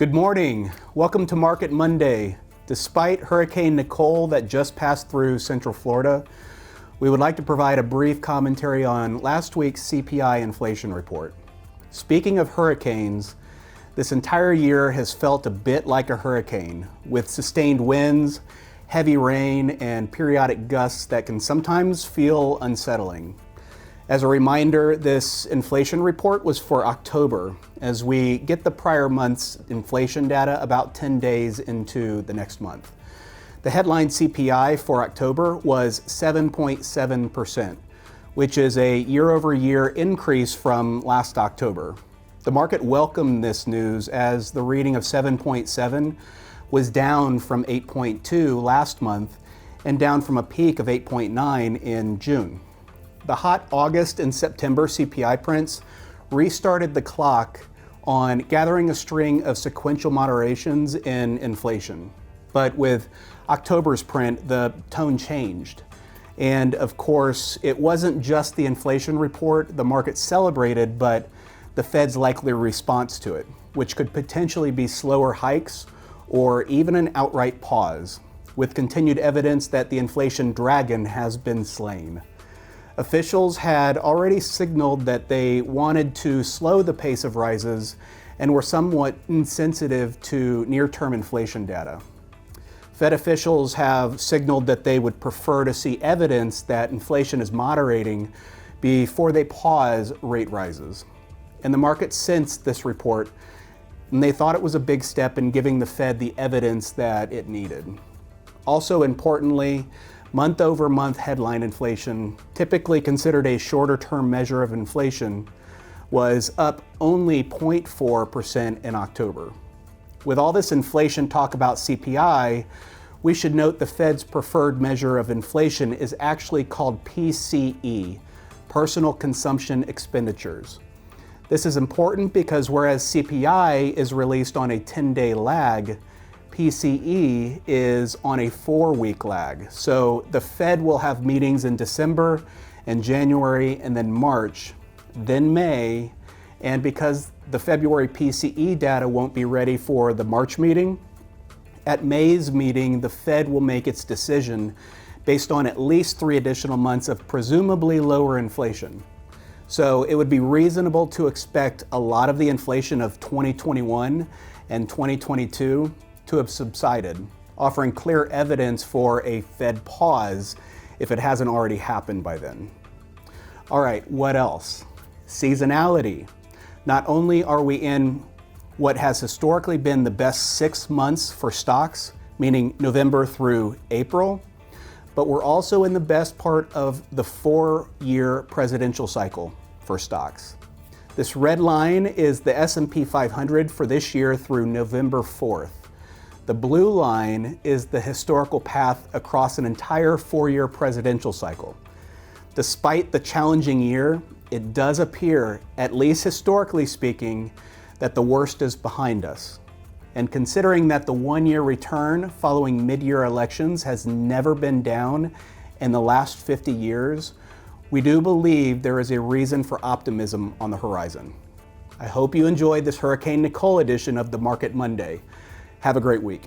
Good morning. Welcome to Market Monday. Despite Hurricane Nicole that just passed through Central Florida, we would like to provide a brief commentary on last week's CPI inflation report. Speaking of hurricanes, this entire year has felt a bit like a hurricane, with sustained winds, heavy rain, and periodic gusts that can sometimes feel unsettling. As a reminder, this inflation report was for October, as we get the prior month's inflation data about 10 days into the next month. The headline CPI for October was 7.7%, which is a year-over-year increase from last October. The market welcomed this news as the reading of 7.7 was down from 8.2 last month and down from a peak of 8.9 in June. The hot August and September CPI prints restarted the clock on gathering a string of sequential moderations in inflation. But with October's print, the tone changed. And of course, it wasn't just the inflation report the market celebrated, but the Fed's likely response to it, which could potentially be slower hikes or even an outright pause, with continued evidence that the inflation dragon has been slain. Officials had already signaled that they wanted to slow the pace of rises and were somewhat insensitive to near-term inflation data. Fed officials have signaled that they would prefer to see evidence that inflation is moderating before they pause rate rises. And the market sensed this report, and they thought it was a big step in giving the Fed the evidence that it needed. Also importantly, month-over-month headline inflation, typically considered a shorter-term measure of inflation, was up only 0.4% in October. With all this inflation talk about CPI, we should note the Fed's preferred measure of inflation is actually called PCE, Personal Consumption Expenditures. This is important because whereas CPI is released on a 10-day lag, PCE is on a 4-week lag. So the Fed will have meetings in December and January and then March, then May, and because the February PCE data won't be ready for the March meeting, at May's meeting, the Fed will make its decision based on at least 3 additional months of presumably lower inflation. So it would be reasonable to expect a lot of the inflation of 2021 and 2022 to have subsided, offering clear evidence for a Fed pause if it hasn't already happened by then. All right, what else? Seasonality. Not only are we in what has historically been the best 6 months for stocks, meaning November through April, but we're also in the best part of the 4-year presidential cycle for stocks. This red line is the S&P 500 for this year through November 4th. The blue line is the historical path across an entire 4-year presidential cycle. Despite the challenging year, it does appear, at least historically speaking, that the worst is behind us. And considering that the 1-year return following mid-year elections has never been down in the last 50 years, we do believe there is a reason for optimism on the horizon. I hope you enjoyed this Hurricane Nicole edition of the Market Monday. Have a great week.